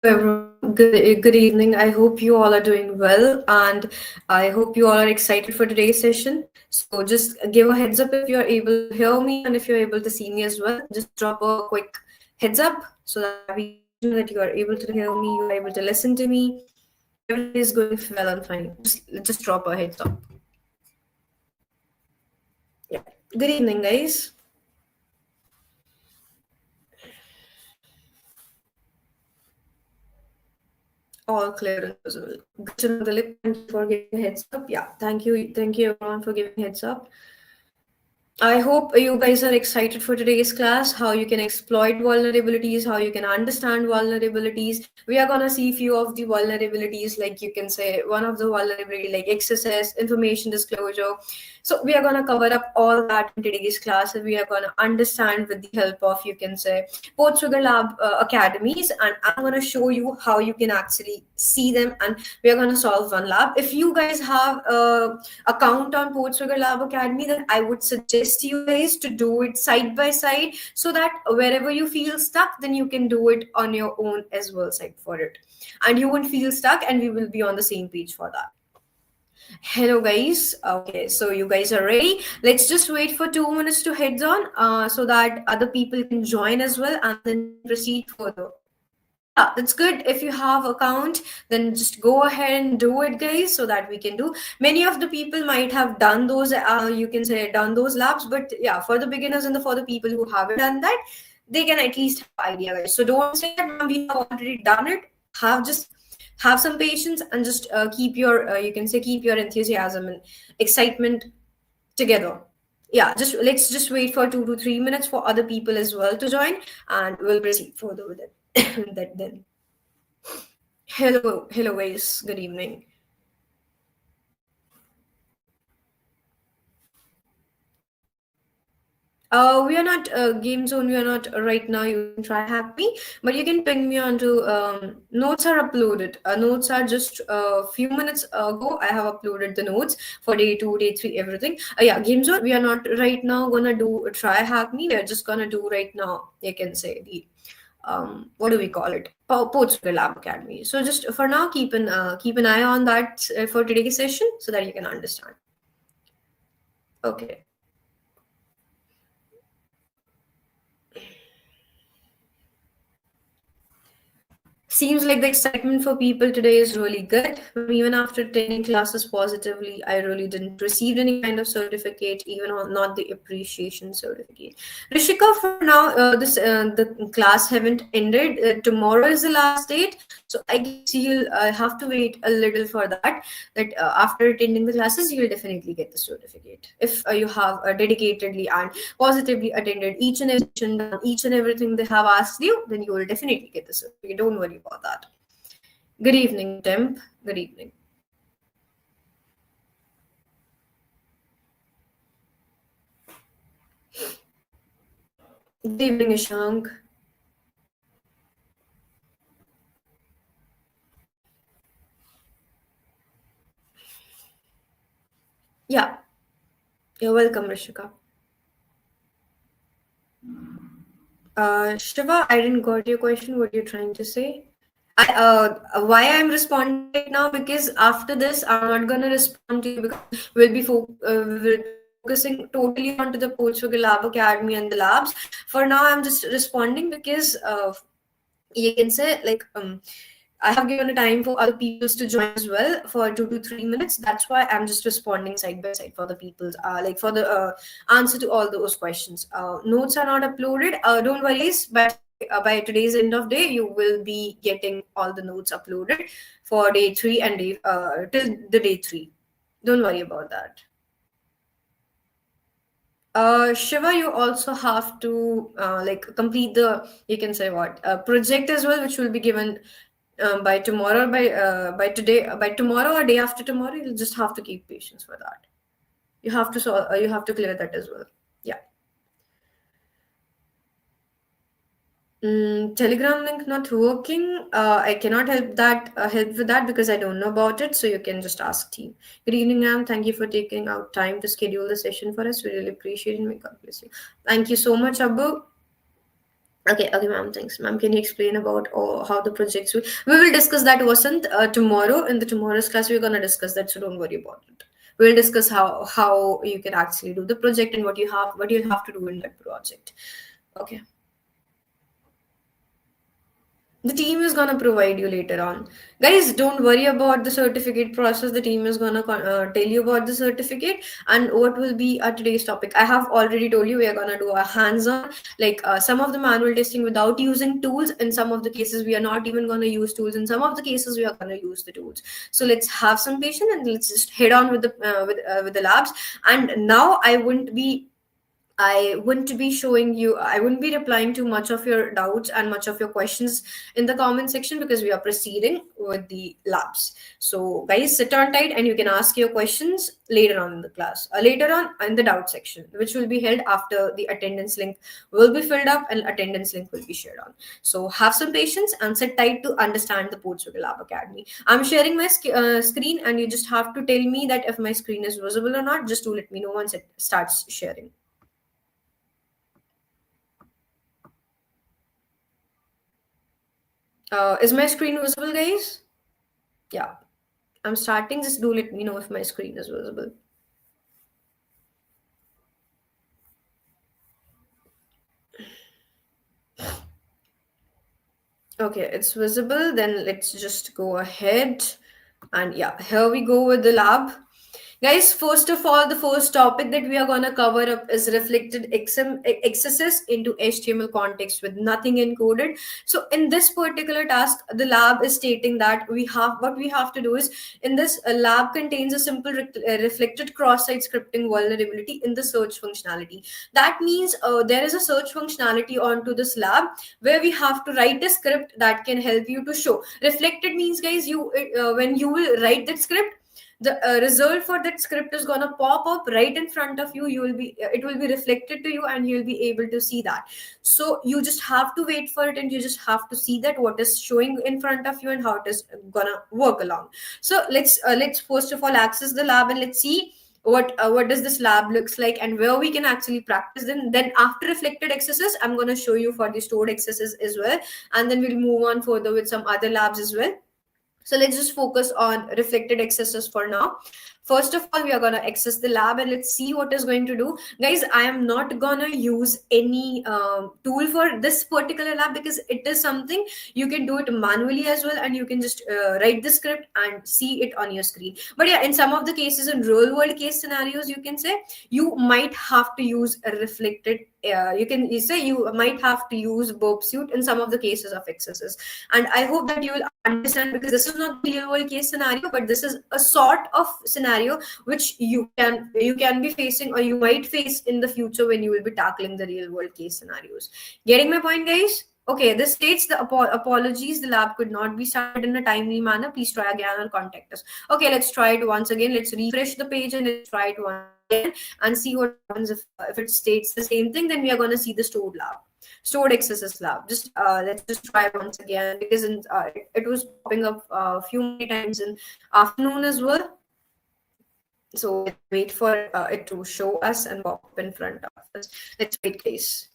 everyone. Good evening. I hope you all are doing well, and I hope you all are excited for today's session. So just give a heads up if you're able to hear me and if you're able to see me as well. Just drop a quick heads up so that we can let you know that you are able to hear me, you are able to listen to me. Everything is going well and fine. Just drop a heads up. Yeah. Good evening, guys. All clear and visible. Good to know, Dilip. Thank you for giving a heads up. Yeah, thank you everyone for giving heads up. I hope you guys are excited for today's class, how you can exploit vulnerabilities, how you can understand vulnerabilities. We are gonna see few of the vulnerabilities, like you can say one of the vulnerability like XSS, information disclosure. So we are gonna cover up all that in today's class, and we are gonna understand with the help of, you can say, both Sugar Lab academies, and I'm gonna show you how you can actually see them, and we are gonna solve one lab. If you guys have account on Portsugar Lab Academy, then I would suggest you guys to do it side by side so that wherever you feel stuck, then you can do it on your own as well, side for it. And you won't feel stuck, and we will be on the same page for that. Hello, guys. Okay, so you guys are ready. Let's just wait for 2 minutes to heads on so that other people can join as well, and then we can proceed further. Yeah, that's good. If you have account, then just go ahead and do it, guys, so that we can do. Many of the people might have done those, you can say, done those labs, but yeah, for the beginners and for the people who haven't done that, they can at least have idea, guys. So don't say that, "Ma'am, we have already done it." Just have some patience and just keep your, you can say, keep your enthusiasm and excitement together. Yeah, just let's just wait for 2 to 3 minutes for other people as well to join, and we'll proceed further with it. That then. Hello, guys. Good evening. We are not game zone. We are not right now. You can try hack me, but you can ping me onto notes are uploaded. Notes are just a few minutes ago. I have uploaded the notes for day 2, day 3, everything. Yeah, game zone. We are not right now gonna do try hack me. We are just gonna do right now. You can say the what do we call it? Portfolio Lab Academy. So just for now, keep an eye on that for today's session so that you can understand. Okay. Seems like the excitement for people today is really good. Even after attending classes positively, I really didn't receive any kind of certificate, even on not the appreciation certificate. Rishika, for now, this the class haven't ended. Tomorrow is the last date, so I guess you'll have to wait a little for that. That after attending the classes, you'll definitely get the certificate if you have dedicatedly and positively attended each and every session, done each and everything they have asked you, then you will definitely get the certificate. Don't worry about that. Good evening, Temp. Good evening. Good evening, Ishank. Yeah, you're welcome, Rishika. Shiva, I didn't got your question. What you're trying to say? Why I'm responding right now, because after this I'm not gonna respond to you because we'll be focusing totally onto the Portugal Lab Academy and the labs. For now, I'm just responding because you can say like I have given a time for other peoples to join as well for 2 to 3 minutes. That's why I'm just responding side by side for the people's like for the answer to all those questions. Notes are not uploaded. Don't worry, guys, but by today's end of day, you will be getting all the notes uploaded for day 3 and day till the day 3. Don't worry about that. Shiva, you also have to like complete the, you can say what, project as well, which will be given by tomorrow, by today, by tomorrow or day after tomorrow. You'll just have to keep patience for that. You have to clear that as well. Yeah. Telegram link not working. I cannot help with that because I don't know about it. So you can just ask team. Good evening, ma'am. Thank you for taking out time to schedule the session for us. We really appreciate it. May God bless you. Thank you so much, Abu. Okay, ma'am. Thanks, ma'am. Can you explain about how the projects we will discuss that, wasn't tomorrow in the tomorrow's class? We're gonna discuss that, so don't worry about it. We'll discuss how you can actually do the project and what you'll have to do in that project. Okay. The team is gonna provide you later on. Guys, don't worry about the certificate process. The team is gonna tell you about the certificate and what will be our today's topic. I have already told you we are gonna do a hands-on, like some of the manual testing without using tools. In some of the cases, we are not even gonna use tools. In some of the cases, we are gonna use the tools. So let's have some patience and let's just head on with the labs. And now I wouldn't be replying to much of your doubts and much of your questions in the comment section because we are proceeding with the labs. So, guys, sit on tight and you can ask your questions later on in the class, later on in the doubt section, which will be held after the attendance link will be filled up and attendance link will be shared on. So, have some patience and sit tight to understand the Portugal Lab Academy. I'm sharing my screen and you just have to tell me that if my screen is visible or not, just to let me know once it starts sharing. Is my screen visible, guys? Yeah, I'm starting. Just do let me know if my screen is visible. Okay, it's visible. Then let's just go ahead. And yeah, here we go with the lab. Guys, first of all, the first topic that we are going to cover up is reflected excesses into HTML context with nothing encoded. So in this particular task, the lab is stating that what we have to do is in this lab contains a simple reflected cross-site scripting vulnerability in the search functionality. That means there is a search functionality onto this lab where we have to write a script that can help you to show. Reflected means, guys, when you will write that script, the result for that script is going to pop up right in front of you. It will be reflected to you and you'll be able to see that. So you just have to wait for it and you just have to see that what is showing in front of you and how it is gonna work along. So let's first of all access the lab and let's see what does this lab looks like and where we can actually practice them. Then after reflected excesses, I'm going to show you for the stored excesses as well, and then we'll move on further with some other labs as well. So let's just focus on reflected excesses for now. First of all, we are going to access the lab and let's see what is going to do. Guys, I am not going to use any tool for this particular lab because it is something you can do it manually as well, and you can just write the script and see it on your screen. But yeah, in some of the cases, in real world case scenarios, you can say you might have to use a reflected you might have to use burp suit in some of the cases of excesses. And I hope that you will understand, because this is not the real world case scenario, but this is a sort of scenario which you can be facing or you might face in the future when you will be tackling the real world case scenarios. Getting my point, guys? Okay, this states the apologies. The lab could not be started in a timely manner. Please try again or contact us. Okay, let's try it once again. Let's refresh the page and let's try it once again and see what happens if it states the same thing. Then we are going to see the stored excesses lab. Just let's just try once again, because it was popping up a few many times in afternoon as well. So let's wait for it to show us and pop up in front of us. Let's wait, please.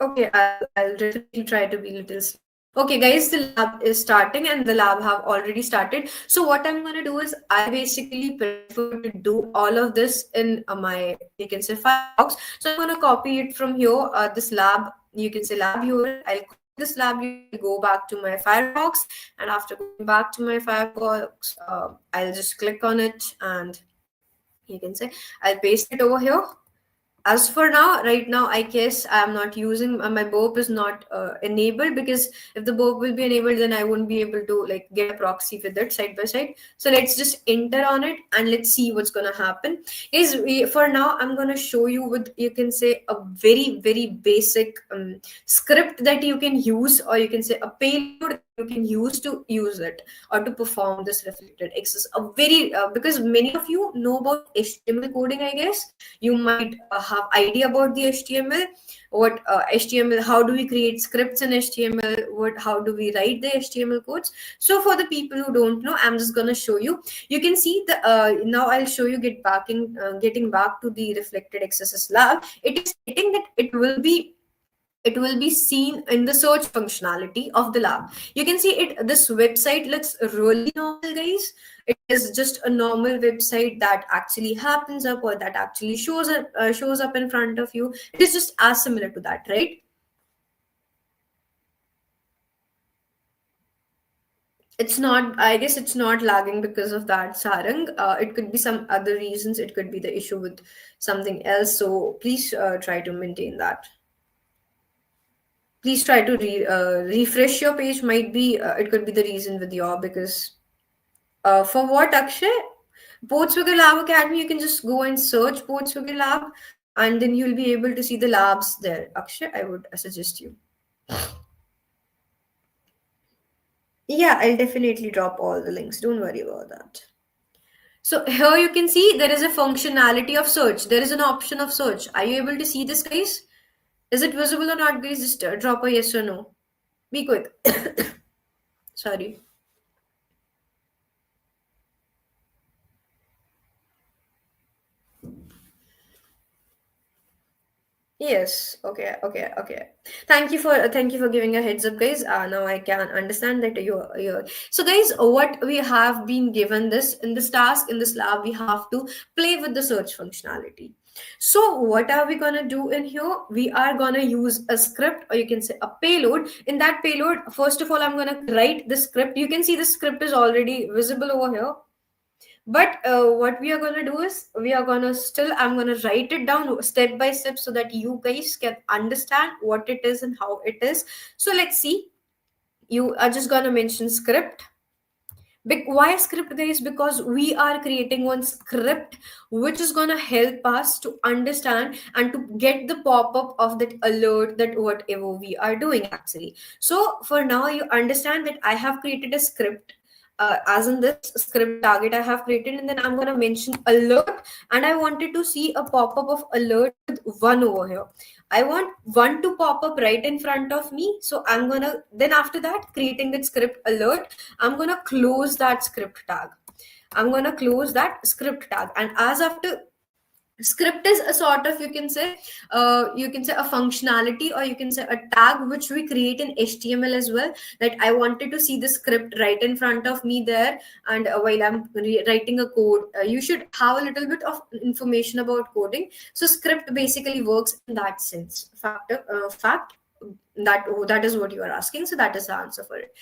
Okay, I'll definitely try to be a little slow. Okay, guys, the lab is starting and the lab have already started. So what I'm going to do is I basically prefer to do all of this in my, you can say, Firefox. So I'm going to copy it from here, this lab, you can say lab URL. I'll copy this lab URL, go back to my Firefox. And after going back to my Firefox, I'll just click on it and you can say I'll paste it over here. As for now, right now, I guess I'm not using my burp is not enabled, because if the burp will be enabled, then I won't be able to like get a proxy with it side by side. So let's just enter on it and let's see what's gonna happen. For now, I'm gonna show you with, you can say, a very basic script that you can use, or you can say a payload you can use to use it or to perform this reflected access. A very because many of you know about HTML coding, I guess. You might have idea about the HTML. What HTML? How do we create scripts in HTML? What? How do we write the HTML codes? So for the people who don't know, I'm just gonna show you. You can see the now I'll show you getting back to the reflected accesses lab. It is stating that it will be seen in the search functionality of the lab. You can see it. This website looks really normal, guys. It is just a normal website that actually happens up, or that actually shows up in front of you. It is just as similar to that, right? It's not, I guess it's not lagging because of that, Sarang. It could be some other reasons. It could be the issue with something else. So please try to maintain that. Please try to refresh your page. Might be it could be the reason with your, because for what, Akshay? Portswigger Lab Academy, you can just go and search Portswigger Lab, and then you'll be able to see the labs there. Akshay, I would suggest you. Yeah, I'll definitely drop all the links. Don't worry about that. So here you can see there is a functionality of search. There is an option of search. Are you able to see this, guys? Is it visible or not, guys? Just drop a yes or no. Be quick. Sorry. Yes. Okay. Okay. Okay. Thank you for giving a heads up, guys. Now I can understand that you're. So, guys, what we have been given this in this task in this lab, we have to play with the search functionality. So, what are we gonna do in here? We are gonna use a script, or you can say a payload. In that payload, first of all, I'm gonna write the script. You can see the script is already visible over here. But what we are going to do is we are going to still, I'm going to write it down step by step so that you guys can understand what it is and how it is. So let's see. You are just going to mention script. Why script, guys? Because we are creating one script which is going to help us to understand and to get the pop-up of that alert, that whatever we are doing actually. So for now, you understand that I have created a script, as in this script target I have created, and then I'm going to mention alert, and I wanted to see a pop-up of alert with one over here. I want one to pop up right in front of me. So I'm going to, then after that, creating that script alert, I'm going to close that script tag. I'm going to close that script tag. And as after, script is a sort of, you can say a functionality, or you can say a tag which we create in HTML as well, that I wanted to see the script right in front of me there. And while I'm writing a code, you should have a little bit of information about coding. So script basically works in that sense. Fact that is what you are asking, so that is the answer for it.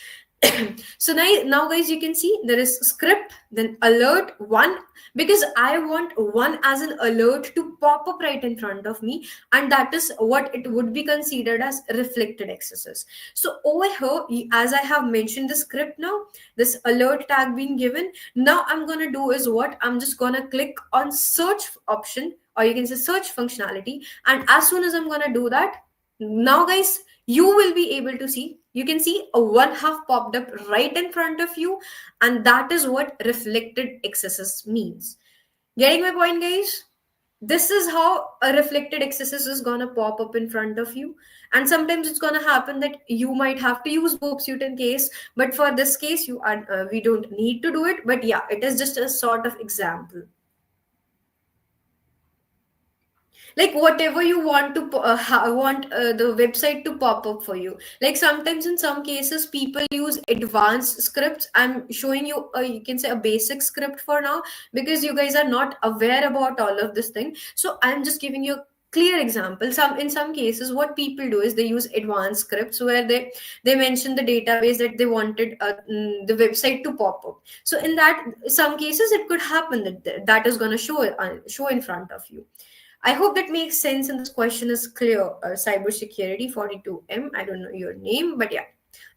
So now guys, you can see there is script, then alert one, because I want one as an alert to pop up right in front of me, and that is what it would be considered as reflected accesses. So over here, as I have mentioned the script, now this alert tag being given, now I'm gonna do is what, I'm just gonna click on search option, or you can say search functionality, and as soon as I'm gonna do that, now guys, you will be able to see, you can see a one half popped up right in front of you, and that is what reflected accesses means. Getting my point, guys? This is how a reflected accesses is gonna pop up in front of you. And sometimes it's gonna happen that you might have to use boop suit in case, but for this case you are we don't need to do it. But yeah, it is just a sort of example. Like whatever you want to want the website to pop up for you. Like sometimes in some cases people use advanced scripts. I'm showing you you can say a basic script for now, because you guys are not aware about all of this thing. So I'm just giving you a clear example. In some cases what people do is they use advanced scripts where they mention the database that they wanted the website to pop up. So in that some cases it could happen that that is going to show in front of you. I hope that makes sense and this question is clear. Cybersecurity 42M. I don't know your name, but yeah,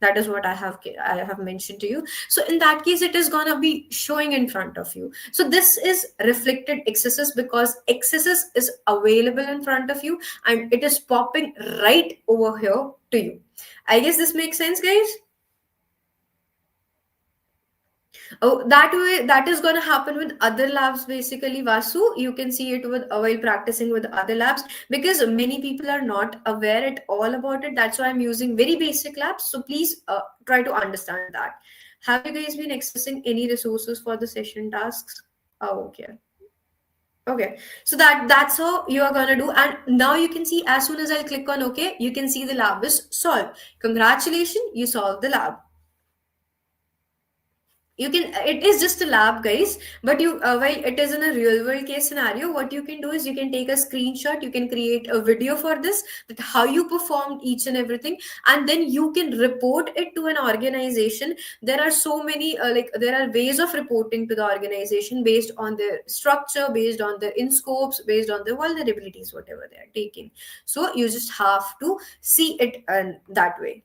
that is what I have mentioned to you. So in that case, it is gonna be showing in front of you. So this is reflected excesses because excesses is available in front of you and it is popping right over here to you. I guess this makes sense, guys. Oh, that way, that is going to happen with other labs basically, Vasu. You can see it with while practicing with other labs, because many people are not aware at all about it. That's why I'm using very basic labs. So please try to understand that. Have you guys been accessing any resources for the session tasks? Oh, okay. Okay, so that's how you are gonna do, and now you can see as soon as I click on OK, you can see the lab is solved. Congratulations, you solved the lab. You can, it is just a lab, guys, but you while it is in a real world case scenario, what you can do is you can take a screenshot, you can create a video for this, that how you performed each and everything, and then you can report it to an organization. There are so many like there are ways of reporting to the organization based on their structure, based on their in scopes, based on their vulnerabilities, whatever they are taking. So you just have to see it that way.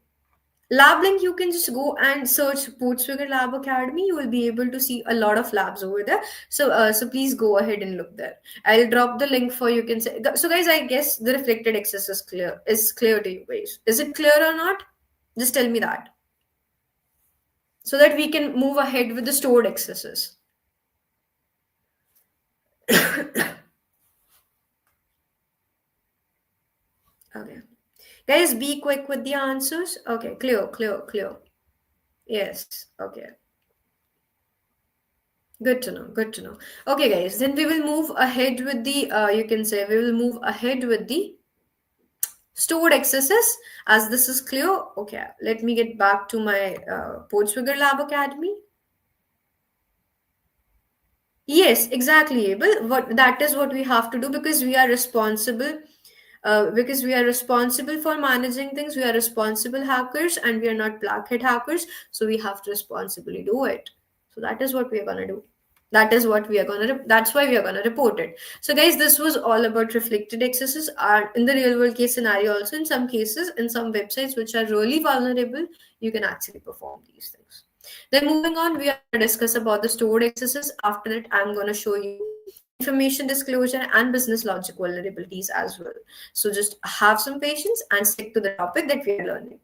Lab link, you can just go and search Portswigger Lab Academy. You will be able to see a lot of labs over there. So please go ahead and look there. I'll drop the link for you can say. So guys, I guess the reflected access is clear. Is clear to you guys? Is it clear or not? Just tell me that, so that we can move ahead with the stored accesses. Okay, guys, be quick with the answers. Okay, clear, clear, clear. Yes. Okay. Good to know. Good to know. Okay, guys. Then we will move ahead with the. You can say we will move ahead with the stored accesses. As this is clear. Okay. Let me get back to my Portswigger Lab Academy. Yes, exactly. Abel. What that is what we have to do, because we are responsible. Because we are responsible for managing things. We are responsible hackers, and we are not black hat hackers. So we have to responsibly do it. So that is what we are gonna do. That is what we are gonna. That's why we are gonna report it. So guys, this was all about reflected accesses. Are in the real world case scenario also, in some cases, in some websites which are really vulnerable, you can actually perform these things. Then moving on, we are going to discuss about the stored accesses. After that, I'm going to show you information disclosure and business logic vulnerabilities as well. So just have some patience and stick to the topic that we are learning.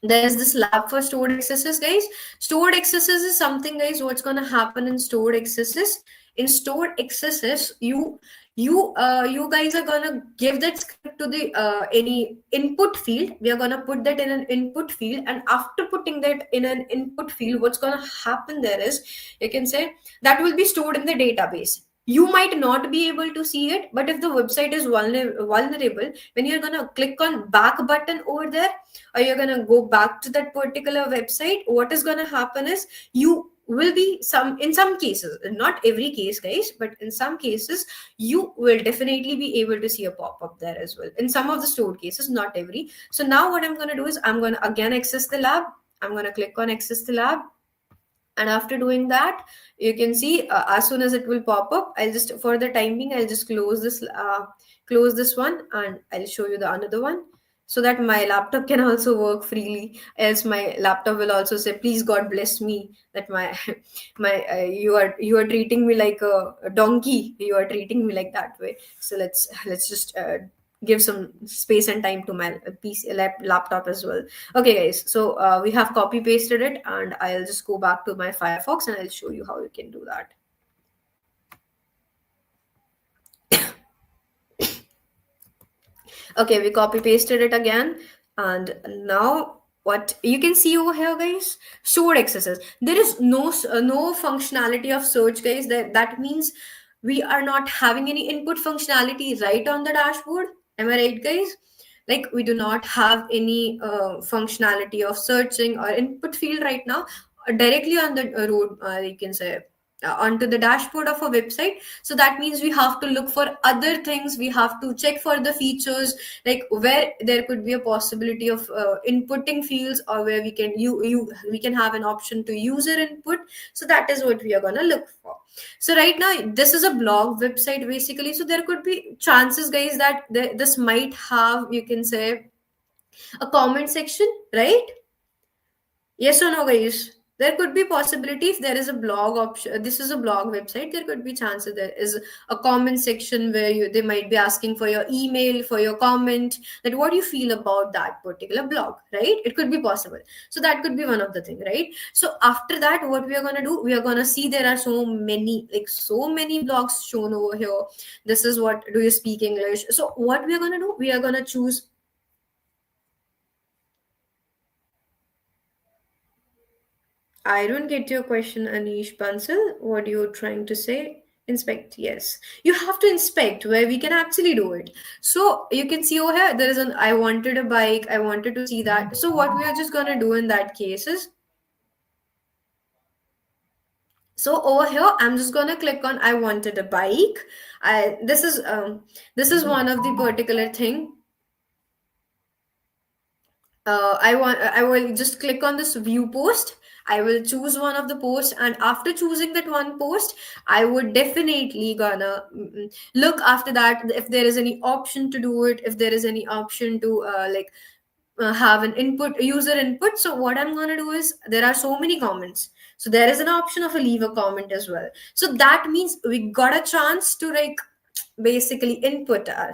There's this lab for stored accesses, guys. Stored accesses is something, guys, what's going to happen in stored accesses. In stored accesses, you guys are going to give that script to the any input field. We are going to put that in an input field, and after putting that in an input field, what's going to happen there is, you can say, that will be stored in the database. You might not be able to see it, but if the website is vulnerable, when you're going to click on back button over there, or you're going to go back to that particular website, what is going to happen is, you will be some, in some cases, not every case, guys, but in some cases, you will definitely be able to see a pop-up there as well, in some of the stored cases, not every. So now what I'm going to do is, I'm going to again access the lab. I'm going to click on access the lab, and after doing that, you can see as soon as it will pop up, I'll just, for the time being, I'll just close this one, and I'll show you the another one, so that my laptop can also work freely. Else my laptop will also say, please God bless me, that my my you are treating me like a donkey, you are treating me like that way. So let's just give some space and time to my laptop as well. Okay, guys, so we have copy pasted it, and I'll just go back to my Firefox, and I'll show you how you can do that. Okay, we copy pasted it again, and now what you can see over here, guys, stored accesses. There is no functionality of search, guys. That means we are not having any input functionality right on the dashboard. Am I right, guys? Like, we do not have any functionality of searching or input field right now, directly on the road, you can say, onto the dashboard of a website. So that means we have to look for other things, we have to check for the features, like where there could be a possibility of inputting fields, or where we can have an option to user input. So that is what we are going to look for. So right now, this is a blog website basically, so there could be chances, guys, that this might have, you can say, a comment section, right? Yes or no, guys? There could be possibility if there is a blog option. This is a blog website. There could be chances there is a comment section where they might be asking for your email, for your comment, that what do you feel about that particular blog, right? It could be possible. So that could be one of the thing, right? So after that, what we are gonna do? We are gonna see there are so many, like so many blogs shown over here. This is what do you speak English? So what we are gonna do? We are gonna choose. I don't get your question, Anish Bansal. What are you trying to say? Inspect, yes. You have to inspect where we can actually do it. So you can see over here, there is an I wanted a bike, I wanted to see that. So what we are just gonna do in that case is, so over here, I'm just gonna click on I wanted a bike. This is one of the particular thing. I will just click on this view post. I will choose one of the posts, and after choosing that one post, I would definitely gonna look after that if there is any option to do it, if there is any option to have an input, user input. So what I'm gonna do is, there are so many comments, so there is an option of a leave a comment as well. So that means we got a chance to like basically input our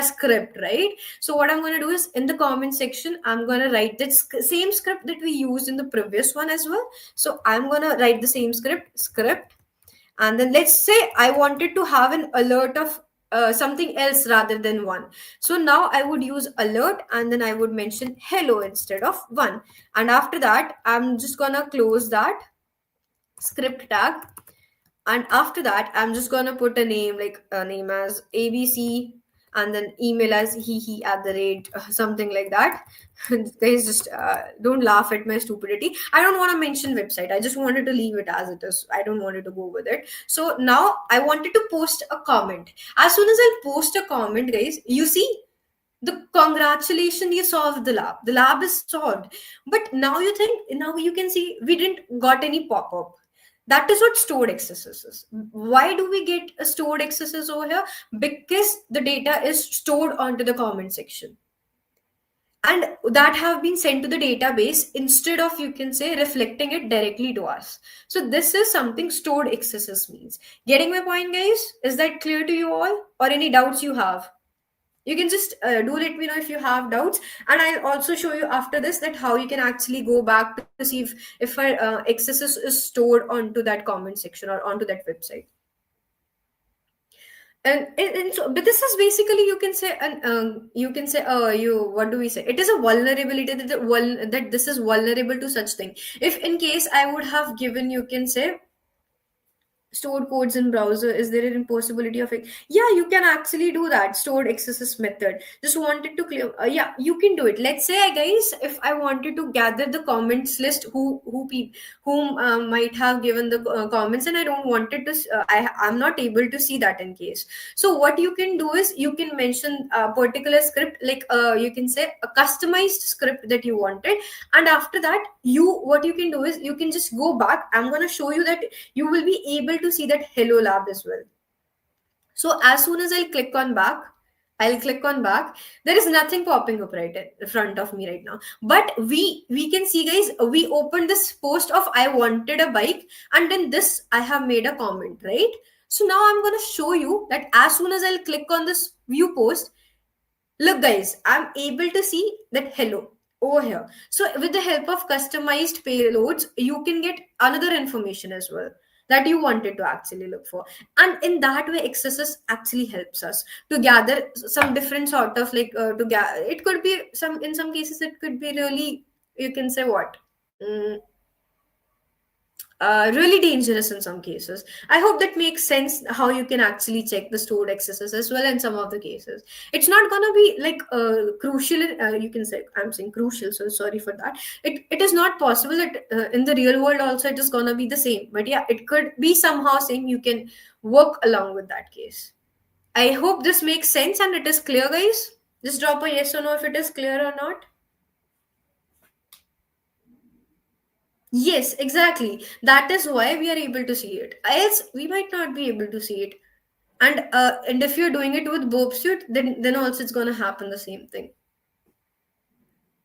script, right? So what I'm going to do is, in the comment section, I'm going to write that same script that we used in the previous one as well. So I'm going to write the same script, and then let's say I wanted to have an alert of something else rather than one. So now I would use alert, and then I would mention hello instead of one. And after that, I'm just going to close that script tag, and after that, I'm just gonna put a name, like a name as ABC, and then email as he at the rate something like that. Guys, just don't laugh at my stupidity. I don't want to mention website. I just wanted to leave it as it is. I don't wanted to go with it. So now I wanted to post a comment. As soon as I post a comment, guys, you see the congratulations, you solved the lab. The lab is solved. But now you think, now you can see we didn't got any pop-up. That is what stored accesses is. Why do we get a stored accesses over here? Because the data is stored onto the comment section, and that have been sent to the database instead of, you can say, reflecting it directly to us. So this is something stored accesses means. Getting my point, guys? Is that clear to you all, or any doubts you have? You can just do let me know if you have doubts, and I'll also show you after this that how you can actually go back to see if our access is stored onto that comment section or onto that website. And so, but this is basically, you can say, and you can say, you what do we say, it is a vulnerability that that this is vulnerable to such thing. If in case I would have given, you can say, stored codes in browser, is there an impossibility of it? Yeah, you can actually do that stored accesses method. Just wanted to clear, yeah, you can do it. Let's say, guys, if I wanted to gather the comments list, whom might have given the comments, and I don't wanted to I'm not able to see that in case. So what you can do is, you can mention a particular script, like you can say a customized script that you wanted, and after that, what you can do is, you can just go back. I'm going to show you that you will be able to see that hello lab as well. So as soon as I'll click on back. There is nothing popping up right in front of me right now. But we can see, guys, we opened this post of I wanted a bike, and then this I have made a comment, right? So now I'm gonna show you that as soon as I'll click on this view post, look, guys, I'm able to see that hello over here. So with the help of customized payloads, you can get another information as well that you wanted to actually look for. And in that way, XSS actually helps us to gather some different sort of it could be some, in some cases, it could be really, you can say what? Mm, really dangerous in some cases. I hope that makes sense how you can actually check the stored accesses as well in some of the cases. It's not gonna be like crucial. You can say, I'm saying crucial, so sorry for that. It is not possible that in the real world also it is gonna be the same. But yeah, it could be somehow same. You can work along with that case. I hope this makes sense and it is clear, guys. Just drop a yes or no if it is clear or not. Yes, exactly. That is why we are able to see it. Else, we might not be able to see it. And if you're doing it with Bob suit, then also it's gonna happen the same thing.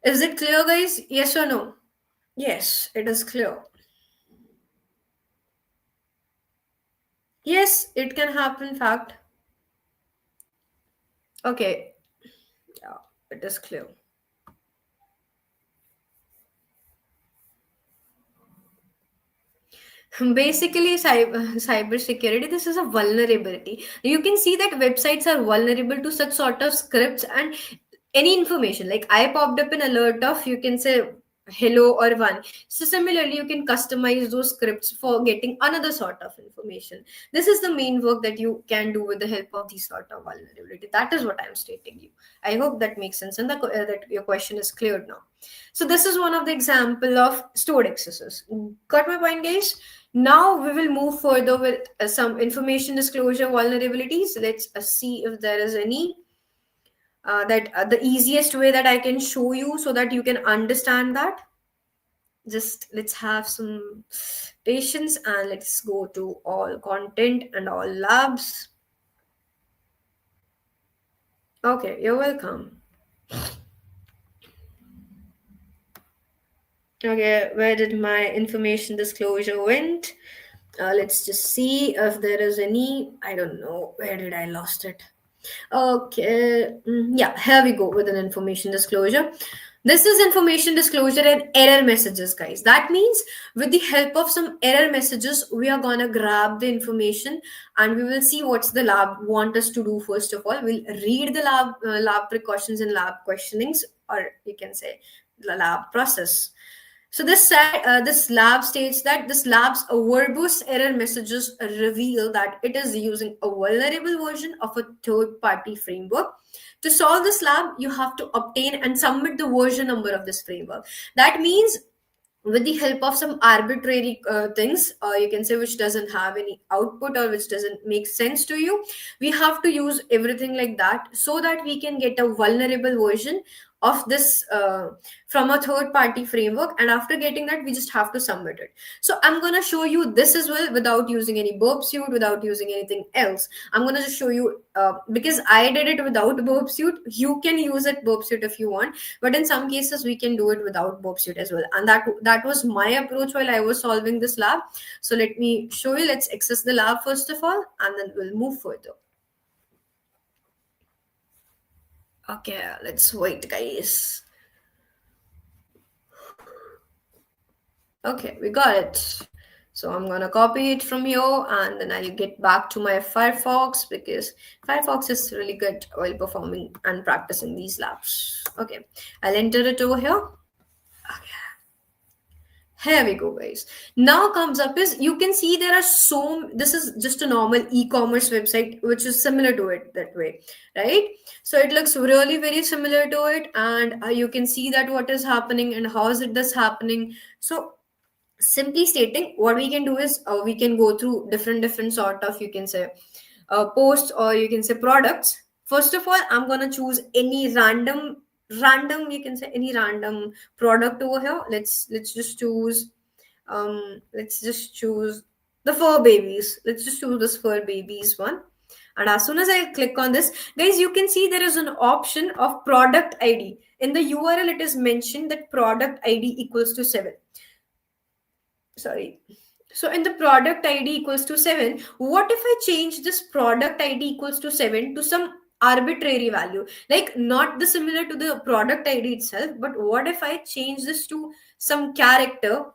Is it clear, guys? Yes or no? Yes, it is clear. Yes, it can happen, fact. Okay, yeah, it is clear. Basically, cybersecurity, this is a vulnerability. You can see that websites are vulnerable to such sort of scripts and any information. Like I popped up an alert of, you can say hello or one. So similarly, you can customize those scripts for getting another sort of information. This is the main work that you can do with the help of these sort of vulnerability. That is what I'm stating you. I hope that makes sense and that your question is cleared now. So this is one of the example of stored accesses. Got my point, guys? Now we will move further with some information disclosure vulnerabilities. Let's see if there is any that the easiest way that I can show you so that you can understand that. Just let's have some patience and let's go to all content and all labs. Okay, you're welcome. Okay, where did my information disclosure went? Let's just see if there is any. I don't know. Where did I lost it? Okay, yeah, here we go with an information disclosure. This is information disclosure and error messages, guys. That means with the help of some error messages, we are gonna grab the information and we will see what's the lab want us to do. First of all, we'll read the lab precautions and lab questionings, or you can say the lab process. So this lab states that this lab's verbose error messages reveal that it is using a vulnerable version of a third-party framework. To solve this lab, you have to obtain and submit the version number of this framework. That means with the help of some arbitrary things, you can say which doesn't have any output or which doesn't make sense to you, we have to use everything like that so that we can get a vulnerable version of this from a third party framework, and after getting that we just have to submit it. So I'm going to show you this as well without using any burp suit, without using anything else. I'm going to just show you because I did it without burp suit. You can use it burp suit if you want, but in some cases we can do it without burp suit as well, and that was my approach while I was solving this lab. So let me show you. Let's access the lab first of all and then we'll move further. Okay, let's wait, guys. Okay, we got it. So I'm gonna copy it from here and then I'll get back to my Firefox because Firefox is really good while performing and practicing these labs. Okay, I'll enter it over here. Okay. Here we go, guys. Now comes up is, you can see there are this is just a normal e-commerce website which is similar to it that way, right? So it looks really very similar to it, and you can see that what is happening and how is it this happening. So simply stating, what we can do is we can go through different sort of, you can say posts, or you can say products. First of all, I'm gonna choose any random, you can say any random product over here. Let's just choose let's just choose the fur babies. Let's just choose this fur babies one. And as soon as I click on this, guys, you can see there is an option of product ID. In the URL, it is mentioned that product ID equals to 7. Sorry. So in the product ID equals to 7, what if I change this product ID equals to 7 to some arbitrary value? Like not the similar to the product ID itself, but what if I change this to some character?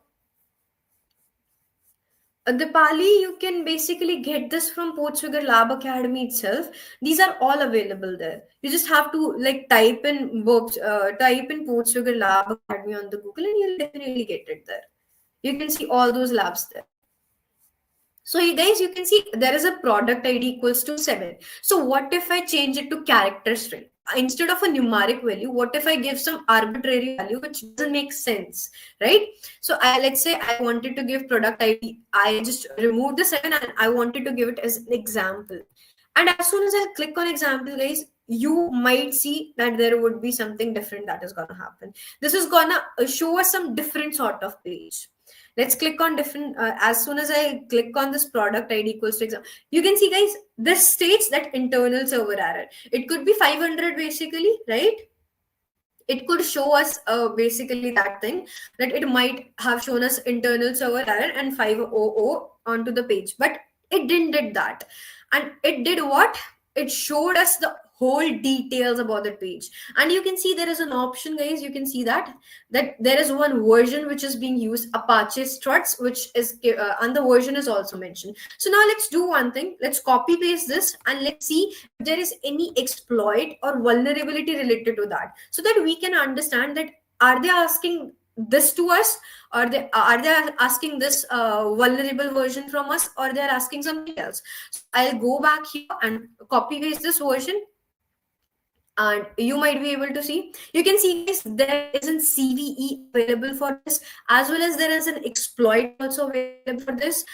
The Pali, you can basically get this from Portugal Lab Academy itself. These are all available there. You just have to like type in Portugal Lab Academy on the Google, and you'll definitely get it there. You can see all those labs there. So you guys, you can see there is a product ID equals to 7. So what if I change it to character string? Instead of a numeric value, what if I give some arbitrary value which doesn't make sense, right? So let's say I wanted to give product ID. I just removed the 7 and I wanted to give it as an example. And as soon as I click on example, guys, you might see that there would be something different that is going to happen. This is going to show us some different sort of page. Let's click on different. As soon as I click on this product ID equals to exam, you can see, guys, this states that internal server error. It could be 500 basically, right? It could show us basically that thing, that it might have shown us internal server error and 500 onto the page. But It didn't did that. And it did what? It showed us the whole details about the page. And you can see there is an option, guys. You can see that there is one version which is being used, Apache struts, which is and the version is also mentioned. So now let's do one thing. Let's copy paste this and let's see if there is any exploit or vulnerability related to that, so that we can understand that are they asking this to us, or they asking this vulnerable version from us, or they are asking something else. So I'll go back here and copy paste this version, and you might be able to see. You can see, guys, there is an CVE available for this, as well as there is an exploit also available for this,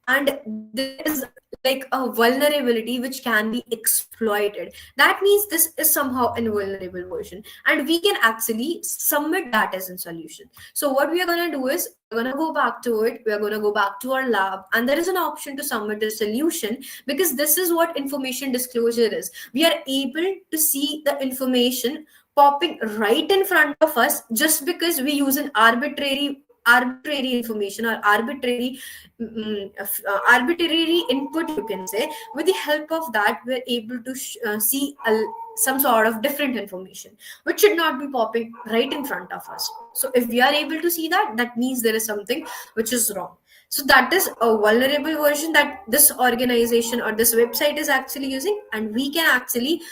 and there is like a vulnerability which can be exploited. That means this is somehow a vulnerable version, and we can actually submit that as a solution. So what we are going to do is we're going to go back to it. We're going to go back to our lab, and there is an option to submit a solution, because this is what information disclosure is. We are able to see the information popping right in front of us just because we use an arbitrary information or arbitrary input, you can say. With the help of that, we're able to see some sort of different information which should not be popping right in front of us. So if we are able to see that, that means there is something which is wrong. So that is a vulnerable version that this organization or this website is actually using, and we can actually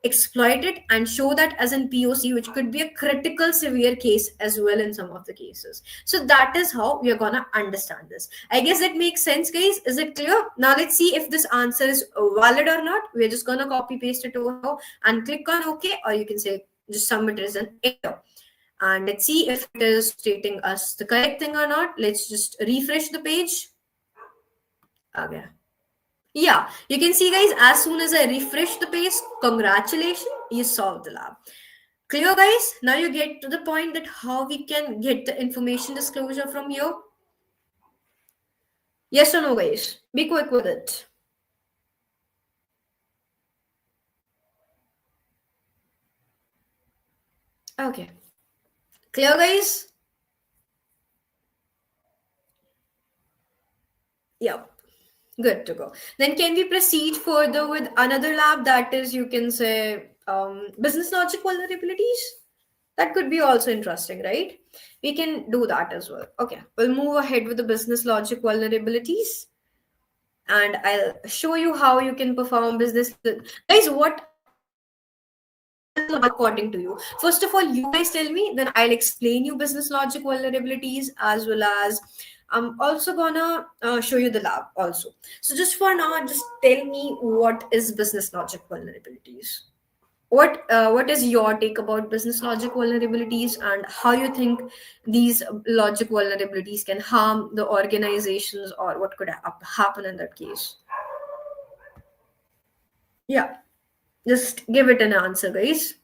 exploit it and show that as an POC, which could be a critical severe case as well in some of the cases. So that is how we are gonna understand this. I guess that makes sense, guys. Is it clear? Now let's see if this answer is valid or not. We're just gonna copy paste it over here and click on OK, or you can say just submit it as an enter. And let's see if it is stating us the correct thing or not. Let's just refresh the page. Okay. Yeah, you can see, guys, as soon as I refresh the page, congratulations, you solved the lab. Clear, guys? Now you get to the point that how we can get the information disclosure from here. Yes or no, guys? Be quick with it. Okay. Clear, guys? Yep. Good to go. Then can we proceed further with another lab, that is, you can say, business logic vulnerabilities? That could be also interesting, right? We can do that as well. Okay, we'll move ahead with the business logic vulnerabilities, and I'll show you how you can perform business. Guys, what according to you? First of all, you guys tell me, then I'll explain you business logic vulnerabilities, as well as I'm also gonna show you the lab also. So just for now, just tell me what is business logic vulnerabilities. What is your take about business logic vulnerabilities, and how you think these logic vulnerabilities can harm the organizations, or what could happen in that case? Yeah, just give it an answer, guys.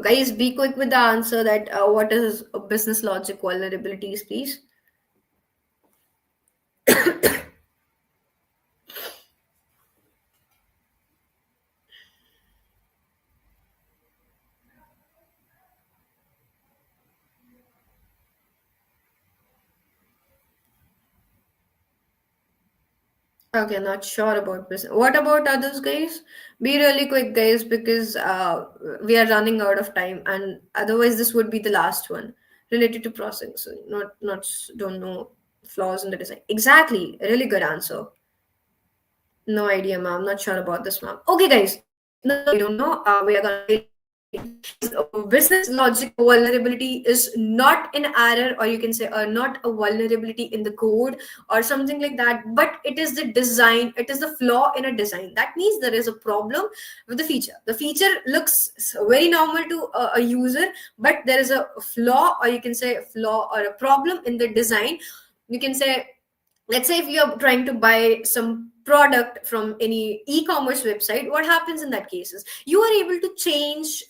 Guys, be quick with the answer that what is business logic vulnerabilities, please. Okay, not sure about business. What about others, guys? Be really quick, guys, because we are running out of time, and otherwise this would be the last one related to processing. So not don't know flaws in the design. Exactly, really good answer. No idea, ma'am. Not sure about this, ma'am. Okay, guys. No, we don't know. We are gonna business logic vulnerability is not an error, or you can say not a vulnerability in the code or something like that, but it is the design. It is the flaw in a design. That means there is a problem with the feature. The feature looks very normal to a user, but there is a flaw, or you can say a flaw or a problem in the design. You can say, let's say if you're trying to buy some product from any e-commerce website, what happens in that case is you are able to change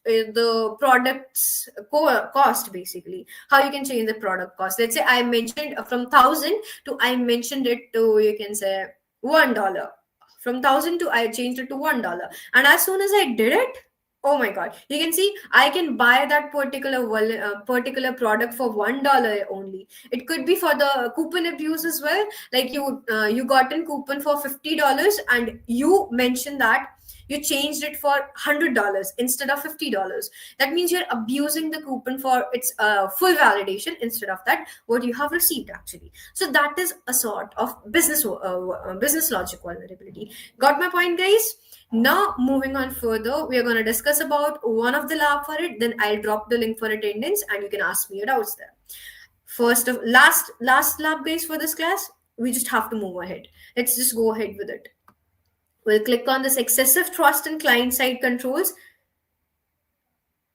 the product's cost, basically. How you can change the product cost. Let's say I mentioned from 1,000 to I mentioned it to, you can say, $1. From 1,000 to I changed it to $1. And as soon as I did it, oh my god, you can see I can buy that particular product for $1 only. It could be for the coupon abuse as well. Like you got a coupon for $50 and you mentioned that you changed it for $100 instead of $50. That means you're abusing the coupon for its full validation instead of that what you have received actually. So that is a sort of business logic vulnerability. Got my point, guys? Now, moving on further, we are going to discuss about one of the lab for it. Then I'll drop the link for attendance, and you can ask me your doubts there. First of last lab, guys, for this class, we just have to move ahead. Let's just go ahead with it. We'll click on this excessive trust in client-side controls.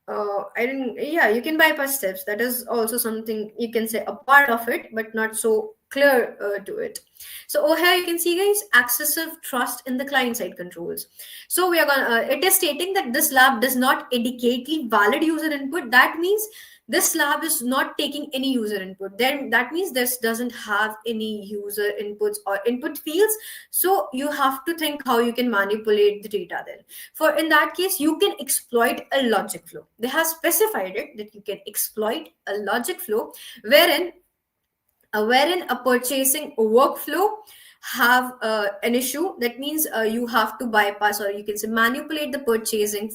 Yeah, you can bypass steps. That is also something you can say a part of it, but not so clear to it. So over here you can see, guys, excessive trust in the client-side controls. So we are gonna. It is stating that this lab does not adequately valid user input. That means this lab is not taking any user input. Then that means this doesn't have any user inputs or input fields. So you have to think how you can manipulate the data then. For in that case, you can exploit a logic flow. They have specified it that you can exploit a logic flow wherein a purchasing workflow have an issue. That means you have to bypass, or you can say manipulate the purchasing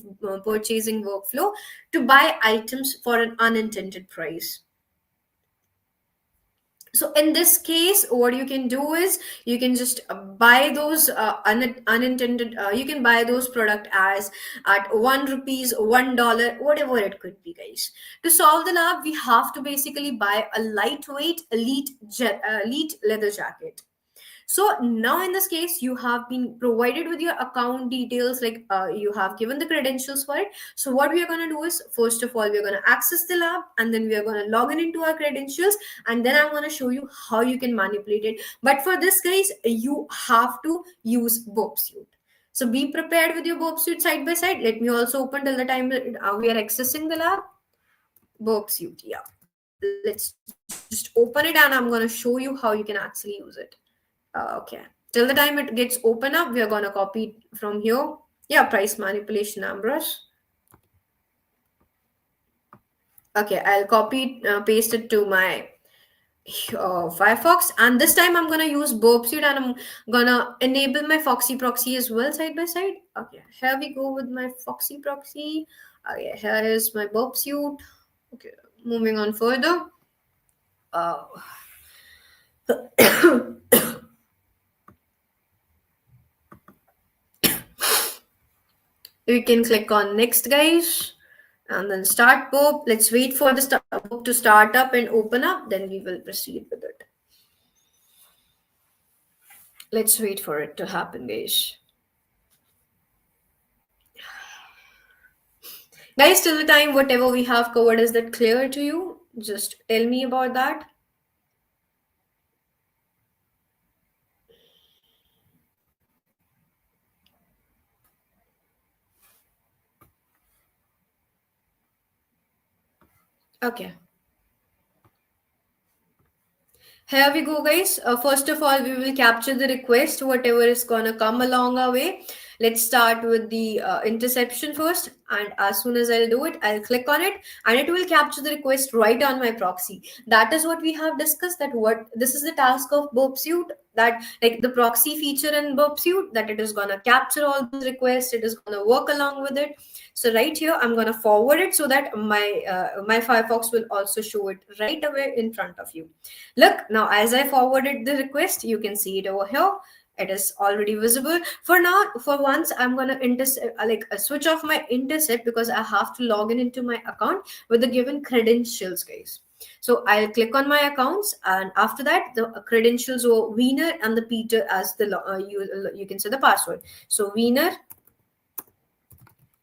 workflow to buy items for an unintended price. So in this case, what you can do is you can just buy those unintended, you can buy those product as at ₹1, $1, whatever it could be, guys. To solve the lab, we have to basically buy a lightweight elite leather jacket. So now in this case, you have been provided with your account details, like you have given the credentials for it. So what we are going to do is, first of all, we're going to access the lab, and then we are going to log in into our credentials, and then I'm going to show you how you can manipulate it. But for this, guys, you have to use Burp Suite. So be prepared with your Burp Suite side by side. Let me also open till the time we are accessing the lab. Burp Suite, yeah. Let's just open it, and I'm going to show you how you can actually use it. Okay, till the time it gets open up, we are going to copy it from here. Yeah, price manipulation, Ambrose. Okay, I'll copy it, paste it to my Firefox, and this time I'm going to use Burp Suite, and I'm going to enable my Foxy proxy as well side by side. Okay, here we go with my Foxy proxy. Okay, here is my Burp Suite. Okay, moving on further. You can click on next, guys, and then start Burp. Let's wait for the Burp to start up and open up, then we will proceed with it. Let's wait for it to happen, guys. Guys, till the time whatever we have covered, is that clear to you? Just tell me about that. Okay. Here we go, guys. First of all, we will capture the request, whatever is gonna come along our way. Let's start with the interception first. And as soon as I'll do it, I'll click on it, and it will capture the request right on my proxy. That is what we have discussed, that this is the task of Burp Suite, that like the proxy feature in Burp Suite, that it is gonna capture all those requests, it is gonna work along with it. So right here, I'm gonna forward it so that my Firefox will also show it right away in front of you. Look, now as I forwarded the request, you can see it over here. It is already visible. For now, for once, I'm gonna switch off my intercept, because I have to log in into my account with the given credentials, guys. So I'll click on my accounts, and after that, the credentials were Wiener and the Peter as the you can say the password. So Wiener,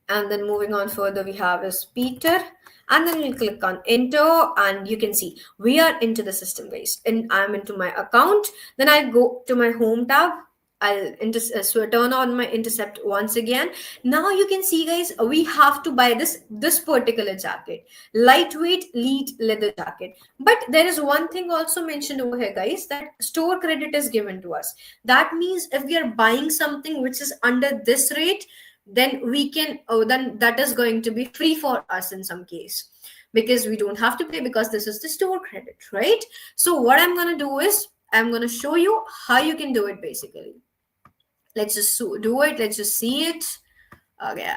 and then moving on further, we have is Peter, and then we'll click on enter, and you can see we are into the system, guys, and I'm into my account. Then I go to my home tab, So turn on my intercept once again. Now you can see, guys, we have to buy this particular jacket, lightweight lead leather jacket. But there is one thing also mentioned over here, guys, that store credit is given to us. That means if we are buying something which is under this rate, then we can then that is going to be free for us in some case, because we don't have to pay, because this is the store credit, right? So what I'm going to do is I'm going to show you how you can do it basically. Let's just do it. Let's just see it. Okay.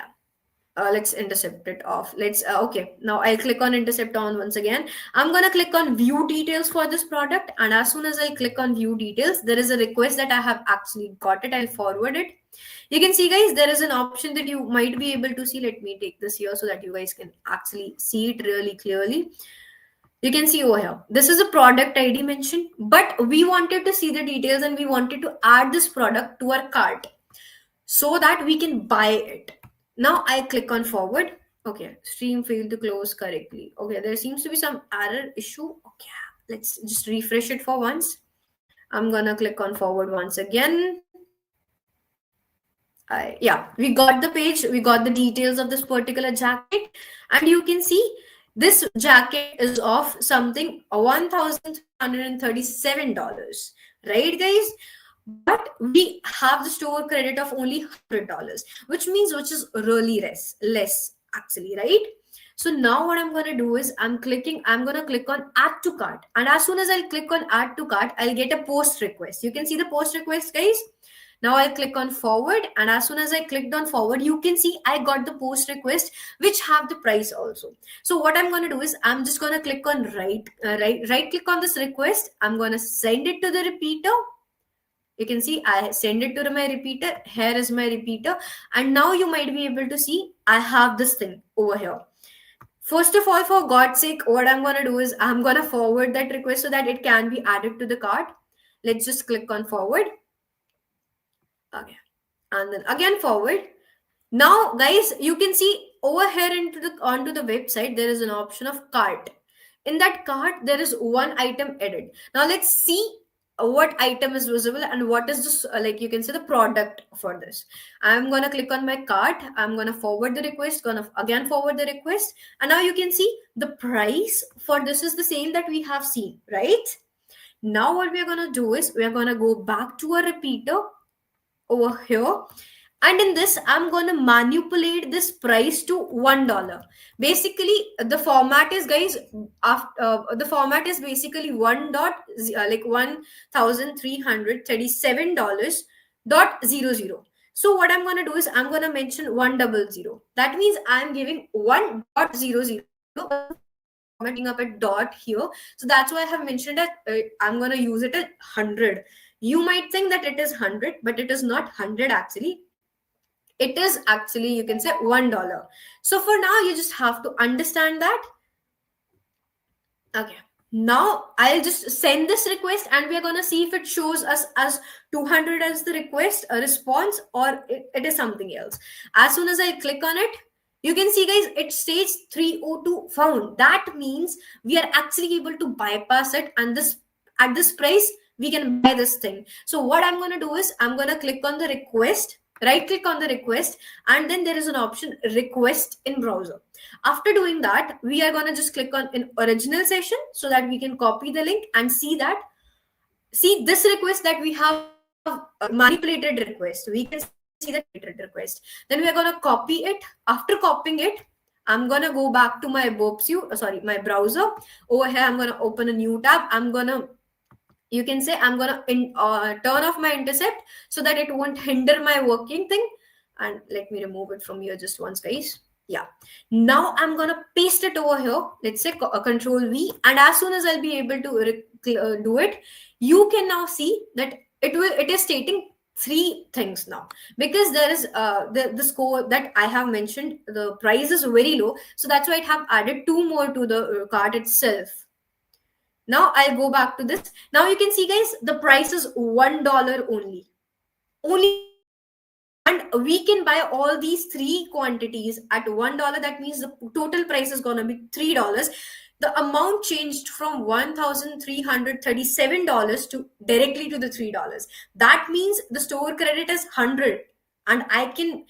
Let's intercept it off. Let's okay, now I'll click on intercept on once again. I'm gonna click on view details for this product, and as soon as I click on view details, there is a request that I have actually got it. I'll forward it. You can see, guys, there is an option that you might be able to see. Let me take this here so that you guys can actually see it really clearly. You can see over here, this is a product ID mentioned, but we wanted to see the details and we wanted to add this product to our cart so that we can buy it. Now I click on forward. Okay, stream failed to close correctly. Okay, there seems to be some error issue. Okay, let's just refresh it for once. I'm gonna click on forward once again. Yeah, we got the page, we got the details of this particular jacket, and you can see this jacket is of something $1,337, right, guys? But we have the store credit of only $100, which is really less actually, right? So now what I'm going to do is I'm going to click on add to cart, and as soon as I'll click on add to cart, I'll get a post request. You can see the post request, guys. Now I click on forward, and as soon as I clicked on forward, you can see I got the post request which have the price also. So what I'm going to do is I'm just going to click on right click on this request. I'm going to send it to the repeater. You can see I send it to my repeater. Here is my repeater, and now you might be able to see I have this thing over here. First of all, for God's sake, what I'm going to do is I'm going to forward that request so that it can be added to the cart. Let's just click on forward. Okay, and then again forward. Now, guys, you can see over here onto the website there is an option of cart. In that cart there is one item added. Now let's see what item is visible and what is this like you can say the product for this. I'm gonna click on my cart. I'm gonna forward the request. Gonna again forward the request, and now you can see the price for this is the same that we have seen, right? Now what we are gonna do is we are gonna go back to a repeater over here, and in this I'm going to manipulate this price to $1. Basically the format is, guys, the format is basically like $1,337.00. So what I'm going to do is I'm going to mention 100. That means I'm giving 1.00 formatting up a dot here. So that's why I have mentioned that I'm going to use it at 100. You might think that it is 100, but it is not 100 actually. It is actually, you can say, $1. So for now, you just have to understand that. Okay. Now I'll just send this request, and we're going to see if it shows us as 200 as the request, a response, or it is something else. As soon as I click on it, you can see, guys, it states 302 found. That means we are actually able to bypass it, and this at this price we can buy this thing. So what I'm going to do is I'm going to click on the request, right click on the request, and then there is an option request in browser. After doing that, we are going to just click on in original session so that we can copy the link and see this request that we have manipulated request. We can see the request. Then we are going to copy it. After copying it, I'm going to go back to my my browser. Over here, I'm going to open a new tab. You can say I'm going to turn off my intercept so that it won't hinder my working thing. And let me remove it from here just once, guys. Yeah. Now I'm going to paste it over here. Let's say Control V. And as soon as I'll be able to do it, you can now see that it is stating three things now, because there is the score that I have mentioned, the price is very low. So that's why I have added two more to the cart itself. Now I'll go back to this. Now you can see, guys, the price is $1 only. And we can buy all these three quantities at $1. That means the total price is going to be $3. The amount changed from $1,337 to directly to the $3. That means the store credit is 100, and I can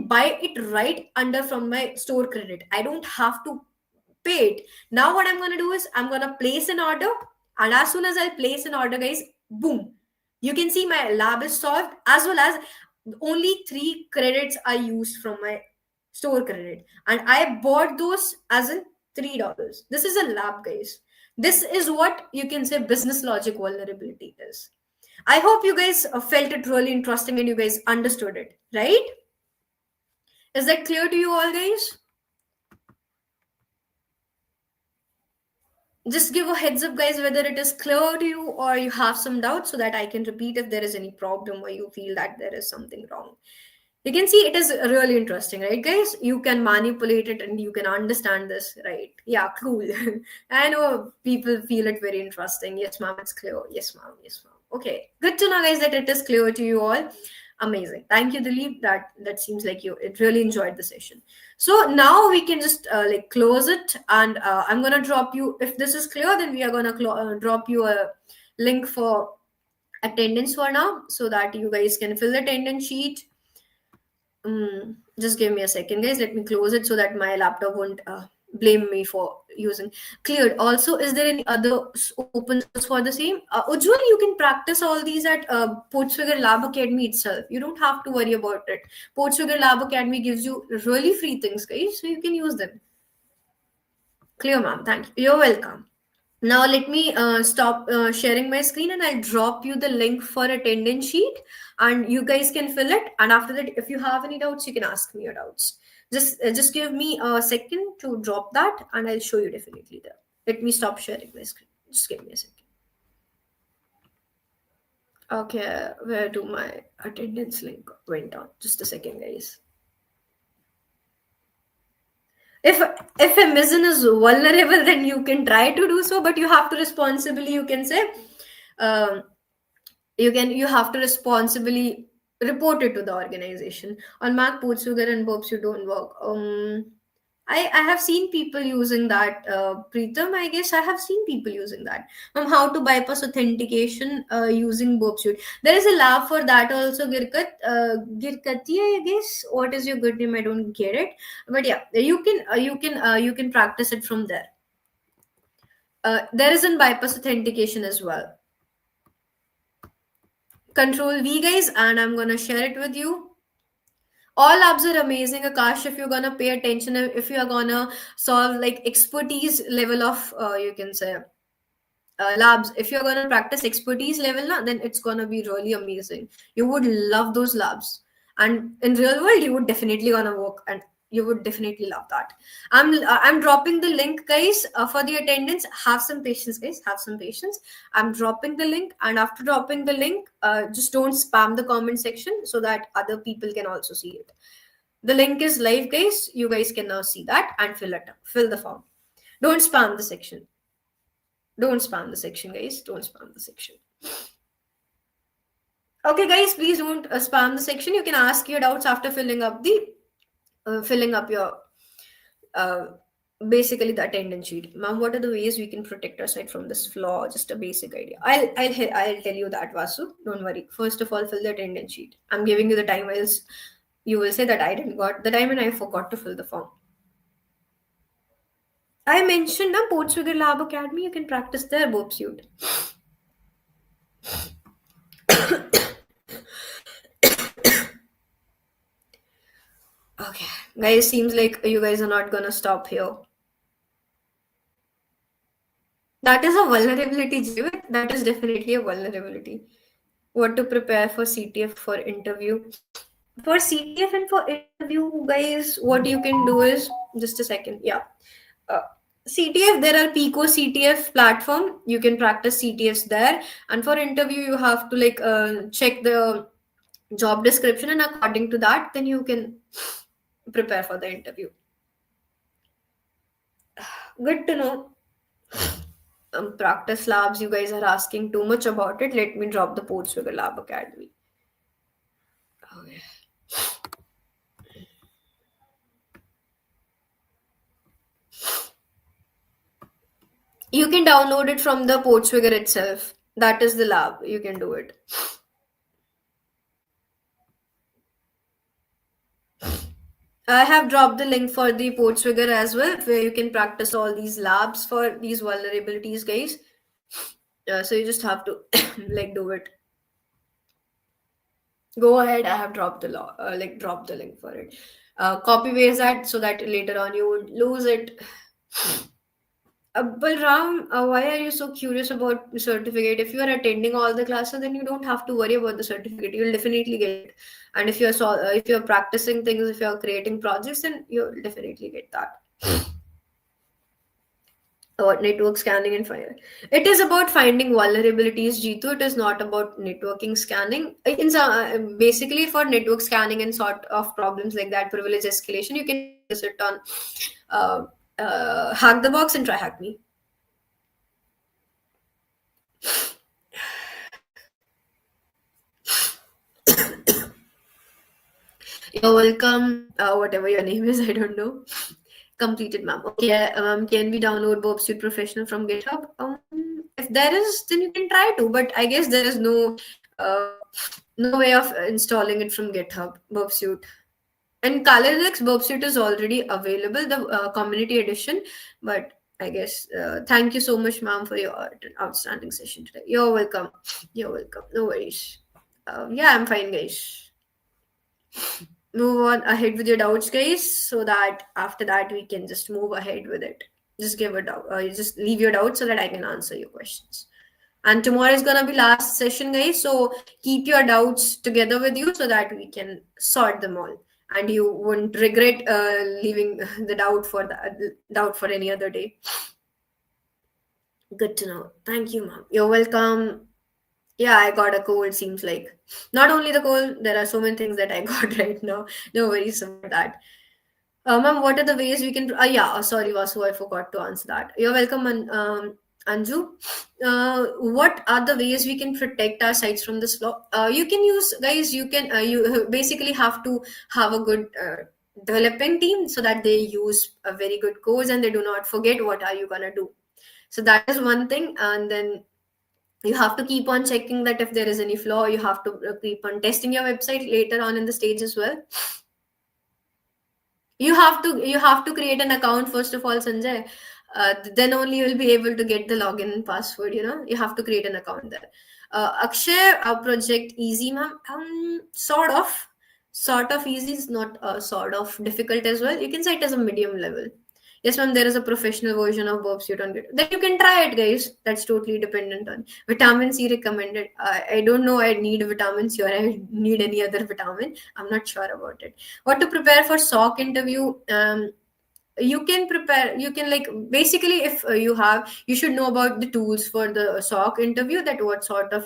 buy it right under from my store credit. I don't have to pay it. Now what I'm going to do is I'm going to place an order, and as soon as I place an order, guys, boom, you can see my lab is solved, as well as only 3 credits are used from my store credit, and I bought those as in $3. This is a lab, guys. This is what you can say business logic vulnerability is. I hope you guys felt it really interesting and you guys understood it, right? Is that clear to you all, guys? Just give a heads up, guys, whether it is clear to you or you have some doubts, so that I can repeat if there is any problem or you feel that there is something wrong. You can see it is really interesting, right, guys? You can manipulate it and you can understand this, right? Yeah, cool. I know people feel it very interesting. Yes, ma'am, it's clear. Yes, ma'am. Yes, ma'am. Okay, good to know, guys, that it is clear to you all. Amazing. Thank you, Dilip. That seems like you it really enjoyed the session. So now we can just like close it, and I'm gonna drop you. If this is clear, then we are gonna drop you a link for attendance for now, so that you guys can fill the attendance sheet. Just give me a second, guys. Let me close it so that my laptop won't blame me for using cleared. Also, is there any other open source for the same? Ujjwal, you can practice all these at Portsfigure Lab Academy itself. You don't have to worry about it. Portsfigure Lab Academy gives you really free things, guys, so you can use them. Clear, ma'am. Thank you. You're welcome. Now let me stop sharing my screen, and I'll drop you the link for attendance sheet, and you guys can fill it. And after that, if you have any doubts, you can ask me your doubts. Just give me a second to drop that, and I'll show you definitely there. Let me stop sharing my screen. Just give me a second. Okay, where do my attendance link went on? Just a second, guys. If a mission is vulnerable, then you can try to do so, but you have to responsibly, you can say, um, you have to responsibly report it to the organization. On Mac, Portsugar and Bobs, you don't work. I have seen people using that. Preetham, I guess I have seen people using that. How to bypass authentication using Bobsuit. There is a lab for that also, Girkati, I guess. What is your good name? I don't get it. But yeah, you can practice it from there. There is a bypass authentication as well. Control V, guys, and I'm gonna share it with you. All labs are amazing, Akash, if you're gonna pay attention, if you're gonna solve like expertise level of you can say labs. If you're gonna practice expertise level now, then it's gonna be really amazing. You would love those labs, and in real world you would definitely gonna work, and you would definitely love that. I'm dropping the link, guys, for the attendance. Have some patience, guys, have some patience. I'm dropping the link, and after dropping the link, just don't spam the comment section, so that other people can also see it. The link is live, guys. You guys can now see that and fill the form. Don't spam the section. Don't spam the section, guys. Don't spam the section. Okay, guys, please don't spam the section. You can ask your doubts after filling up your basically the attendance sheet. Ma'am, what are the ways we can protect our site from this flaw? Just a basic idea. I'll tell you that, Vasu. Don't worry. First of all, fill the attendance sheet. I'm giving you the time, else you will say that I didn't got the time and I forgot to fill the form. I mentioned the Portswigger Lab Academy. You can practice there, Bob suit. Okay, guys, seems like you guys are not gonna stop here. That is a vulnerability, Jivit. That is definitely a vulnerability. What to prepare for CTF for interview? For CTF and for interview, guys, what you can do is just a second. Yeah. Uh, CTF, there are Pico CTF platform. You can practice CTFs there. And for interview, you have to like check the job description, and according to that, then you can prepare for the interview. Good to know. Practice labs, you guys are asking too much about it. Let me drop the Portswigger Lab Academy. Okay. You can download it from the Portswigger itself. That is the lab. You can do it. I have dropped the link for the Portswigger as well, where you can practice all these labs for these vulnerabilities, guys. So you just have to like do it. Go ahead. I have dropped the dropped the link for it. Copy paste that so that later on you would lose it. Balram, why are you so curious about the certificate? If you are attending all the classes, then you don't have to worry about the certificate. You'll definitely get it. And if you're practicing things, if you're creating projects, then you'll definitely get that. About network scanning and fire. It is about finding vulnerabilities, Jitu. It is not about networking scanning. Basically, for network scanning and sort of problems like that, privilege escalation, you can practice it on uh, Hack the Box and Try Hack Me. You're welcome. Whatever your name is, I don't know. Completed, ma'am. Okay, can we download Bob Suite Professional from GitHub? If there is, then you can try to. But I guess there is uh, no way of installing it from GitHub. Bob Suite. And Kalerix Bob Suite is already available, the community edition. But I guess thank you so much, ma'am, for your outstanding session today. You're welcome. You're welcome. No worries. Yeah, I'm fine, guys. Move on ahead with your doubts, guys, so that after that we can just move ahead with it. Just give a doubt, just leave your doubts so that I can answer your questions. And tomorrow is gonna be last session, guys. So keep your doubts together with you so that we can sort them all, and you won't regret leaving the doubt for any other day. Good to know. Thank you, ma'am. You're welcome. Yeah, I got a cold, seems like. Not only the cold, there are so many things that I got right now. No worries about that. Ma'am, what are the ways we can? Yeah, sorry, Vasu, I forgot to answer that. You're welcome, Anju. What are the ways we can protect our sites from this flaw? You can use, guys. You basically have to have a good developing team so that they use a very good codes and they do not forget what are you gonna do. So that is one thing, and then you have to keep on checking that if there is any flaw. You have to keep on testing your website later on in the stage as well. You have to create an account first of all, Sanjay. Then only you'll be able to get the login and password. You have to create an account there. Akshay, our project easy, ma'am. Sort of easy is not sort of difficult as well. You can say it as a medium level. Yes, ma'am, there is a professional version of Bob Suite on Git. Then you can try it, guys. That's totally dependent on vitamin C recommended. I don't know. I need vitamin C or I need any other vitamin. I'm not sure about it. What to prepare for SOC interview? You can prepare. You can, like, basically, if you should know about the tools for the SOC interview. That what sort of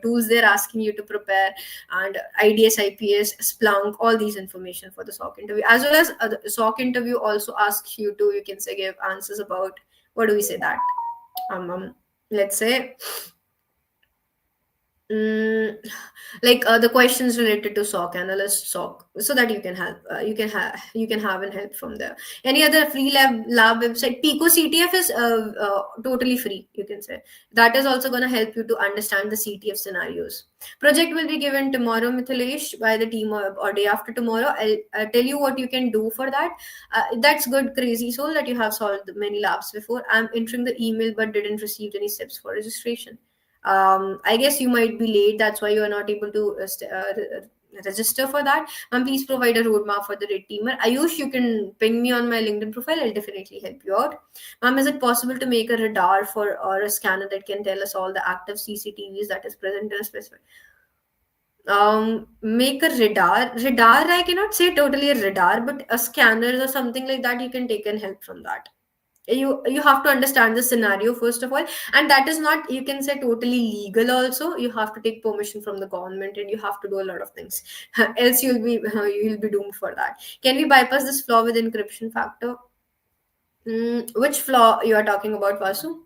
tools they're asking you to prepare, and IDS, IPS, Splunk, all these information for the SOC interview, as well as the SOC interview also asks you to, you can say, give answers about, what do we say that, let's say, Mm, like the questions related to SOC analyst, SOC, so that you can help. You can have and help from there. Any other free lab website? Pico CTF is totally free. You can say that is also going to help you to understand the CTF scenarios. Project will be given tomorrow, Mithilesh, by the team, or day after tomorrow. I'll tell you what you can do for that. That's good, crazy soul, that you have solved many labs before. I'm entering the email but didn't receive any steps for registration. I guess you might be late. That's why you are not able to register for that. Please provide a roadmap for the red teamer. Ayush, you can ping me on my LinkedIn profile. I'll definitely help you out. Is it possible to make a radar or a scanner that can tell us all the active CCTVs that is present in a specific? Make a radar, I cannot say totally a radar, but a scanner or something like that, you can take and help from that. You have to understand the scenario first of all, and that is not, you can say, totally legal. Also, you have to take permission from the government, and you have to do a lot of things. Else you'll be doomed for that. Can we bypass this flaw with encryption factor? Which flaw you are talking about, Vasu?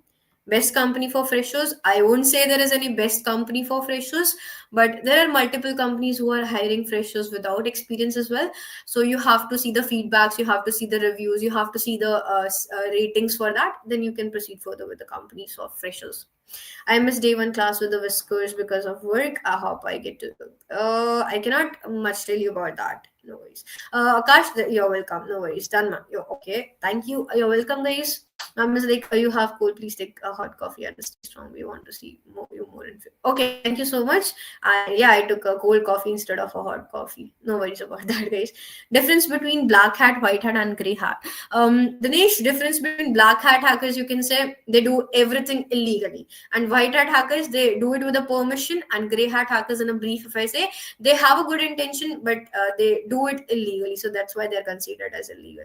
Best company for freshers, I won't say there is any best company for freshers, but there are multiple companies who are hiring freshers without experience as well. So you have to see the feedbacks, you have to see the reviews, you have to see the ratings for that, then you can proceed further with the companies of freshers. I missed day one class with the whiskers because of work. I hope I get to. I cannot much tell you about that. No worries. Akash, you're welcome. No worries. Done, ma'am. You're okay. Thank you. You're welcome, guys. Ma'am is like, you have cold. Please take a hot coffee and stay strong. We want to see you more in. Okay, thank you so much. I took a cold coffee instead of a hot coffee. No worries about that, guys. Difference between black hat, white hat, and gray hat. Dinesh, difference between black hat hackers, you can say they do everything illegally, and white hat hackers, they do it with a permission, and gray hat hackers, in a brief, if I say, they have a good intention, but they do it illegally, so that's why they're considered as illegal.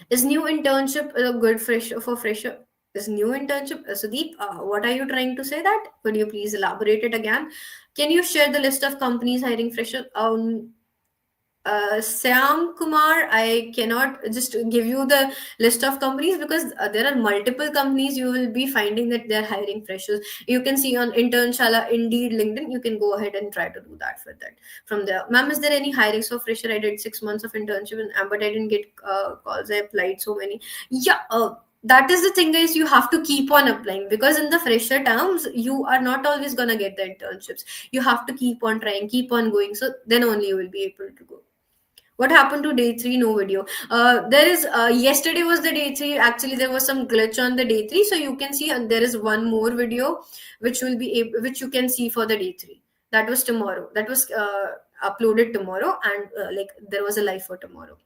Is new internship a good fresher? Is new internship, Sudeep, what are you trying to say? That could you please elaborate it again? Can you share the list of companies hiring fresher? Sam Kumar, I cannot just give you the list of companies, because there are multiple companies you will be finding that they're hiring freshers. You can see on Internshala, Indeed, LinkedIn. You can go ahead and try to do that for that from there. Ma'am, is there any hirings for fresher? I did 6 months of internship, but I didn't get calls. I applied so many. Yeah. That is the thing, guys. You have to keep on applying, because in the fresher terms, you are not always gonna get the internships. You have to keep on trying, keep on going. So then only you will be able to go. What happened to day three? No video. There is yesterday was the day three. Actually, there was some glitch on the day three, so you can see, and there is one more video which will be which you can see for the day three. That was tomorrow. That was uploaded tomorrow, and like there was a live for tomorrow.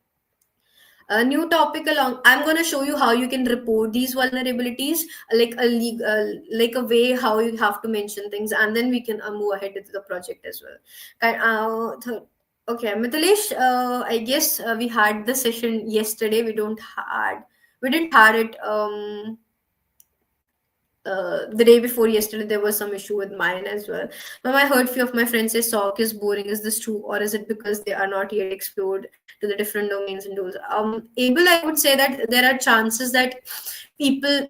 A new topic along, I'm going to show you how you can report these vulnerabilities, like like a way how you have to mention things, and then we can move ahead with the project as well. Okay, Mithilesh, I guess we had the session yesterday. We didn't had it the day before yesterday. There was some issue with mine as well. Now I heard few of my friends say SOC is boring. Is this true, or is it because they are not yet explored to the different domains and tools? Abel, I would say that there are chances that people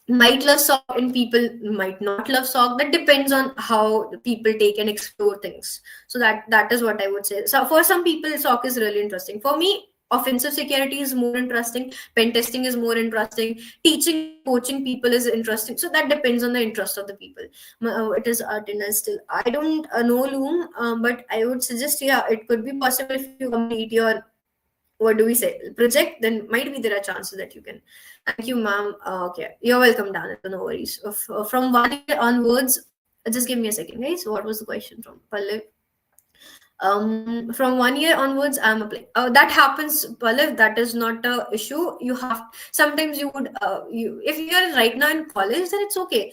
might love SOC and people might not love SOC. That depends on how people take and explore things. So that is what I would say. So for some people, SOC is really interesting. For me, offensive security is more interesting. Pen testing is more interesting. Teaching, coaching people is interesting. So that depends on the interest of the people. It is art and still. I don't know Loom, but I would suggest, yeah, it could be possible if you complete your, what do we say, project, then might be there are chances that you can. Thank you, ma'am. Okay, you're welcome, Dan. No worries. From 1 year onwards, just give me a second, guys. What was the question from Pallav? From 1 year onwards, I'm applying. That happens, Pallav. That is not a issue. You have, sometimes you would if you are right now in college, then it's okay.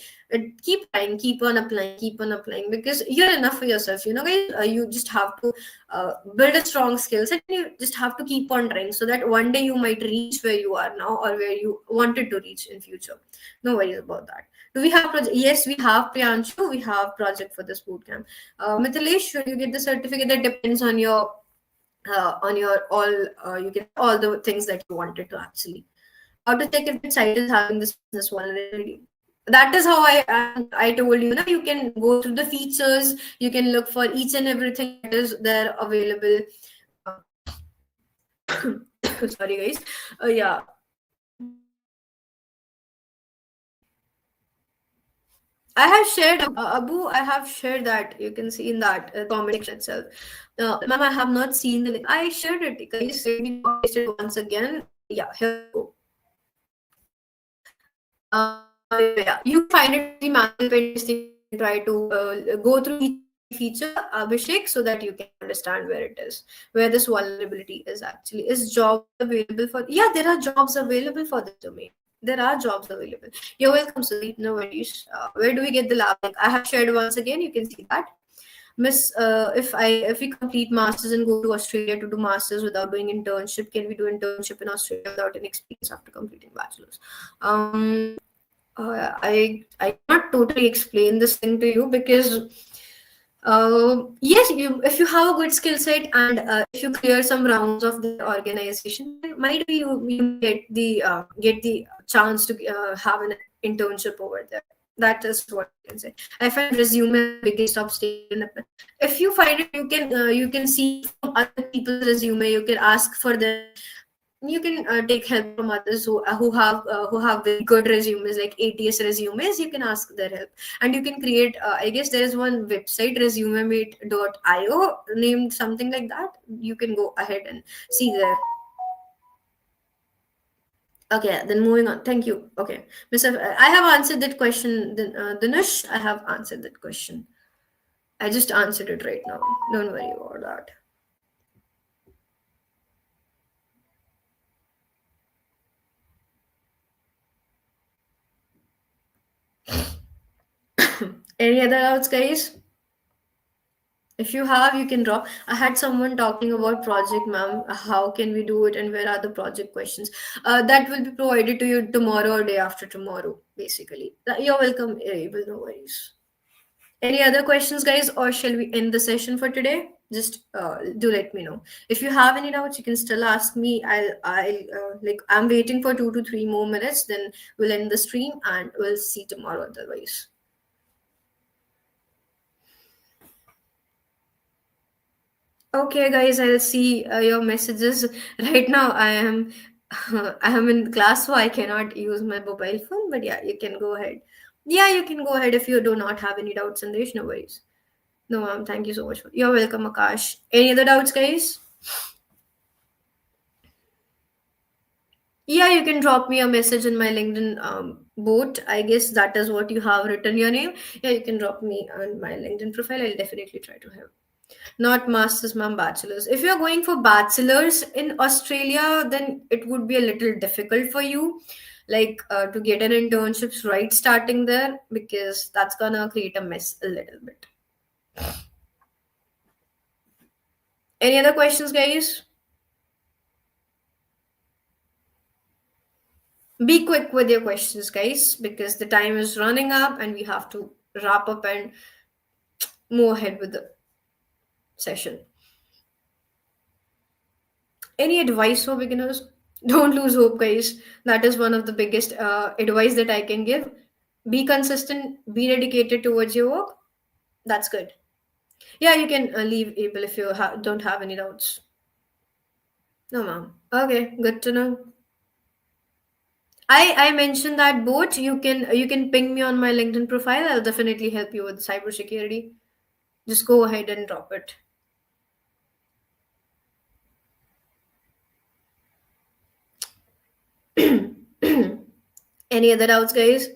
Keep trying, keep on applying, because you're enough for yourself. You know, guys. You just have to build a strong skill set, and you just have to keep on trying, so that one day you might reach where you are now, or where you wanted to reach in future. No worries about that. Do we have project? Yes, we have, Priyanshu. We have project for this bootcamp. Mithilesh, should you get the certificate? That depends on your all you get all the things that you wanted to actually. How to check if the site is having this business vulnerability? That is how I told you. You can go through the features. You can look for each and everything that is there available. Sorry, guys. Yeah. I have shared, Abu, I have shared that. You can see in that comment section itself. Ma'am, I have not seen the link. I shared it, guys. Let me paste it once again. Yeah, here we go. Yeah, you find it the manual pen testing. Try to go through each feature, Abhishek, so that you can understand where it is, where this vulnerability is actually. Is job available for? Yeah, there are jobs available for this domain. There are jobs available. You're welcome, Sudeep. No worries. Where do we get the lab link? I have shared once again. You can see that. Miss, if we complete masters and go to Australia to do masters without doing internship, can we do internship in Australia without any experience after completing bachelor's? I cannot totally explain this thing to you, because yes, if you have a good skill set, and if you clear some rounds of the organization, might be you get the chance to have an internship over there. That is what I can say. I find resume as the biggest obstacle in applying. If you find it, you can see from other people's resume. You can ask for them. You can take help from others who have very good resumes, like ATS resumes. You can ask their help, and you can create. I guess there is one website, resumemate.io, named something like that. You can go ahead and see there. Okay, then moving on. Thank you. Okay, Mr. I have answered that question. Dinesh, I have answered that question. I just answered it right now. Don't worry about that. Any other doubts, guys? If you have, you can drop. I had someone talking about project, ma'am. How can we do it, and where are the project questions? That will be provided to you tomorrow or day after tomorrow, basically. You're welcome, Abel. No worries. Any other questions, guys, or shall we end the session for today? Just do let me know. If you have any doubts, you can still ask me. I'm waiting for 2 to 3 more minutes. Then we'll end the stream and we'll see tomorrow. Otherwise. Okay, guys, I'll see your messages. Right now, I am I am in class, so I cannot use my mobile phone. But yeah, you can go ahead. Yeah, you can go ahead if you do not have any doubts, and there's no worries. No, ma'am. Thank you so much. You're welcome, Akash. Any other doubts, guys? Yeah, you can drop me a message in my LinkedIn boat. I guess that is what you have written your name. Yeah, you can drop me on my LinkedIn profile. I'll definitely try to help. Not masters, ma'am, bachelors. If you're going for bachelors in Australia, then it would be a little difficult for you, like to get an internships right starting there, because that's gonna create a mess a little bit. Any other questions, guys? Be quick with your questions, guys, because the time is running up and we have to wrap up and move ahead with the session. Any advice for beginners? Don't lose hope, guys. That is one of the biggest advice that I can give. Be consistent, be dedicated towards your work. That's good. Yeah, you can leave Abel if you don't have any doubts. No, ma'am. Okay, good to know. I mentioned that both. You can ping me on my LinkedIn profile. I'll definitely help you with cybersecurity. Just go ahead and drop it. Any other doubts, guys?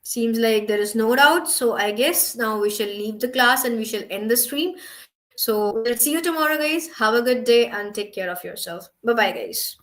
Seems like there is no doubt. So I guess now we shall leave the class and we shall end the stream. So we'll see you tomorrow, guys. Have a good day and take care of yourself. Bye bye, guys.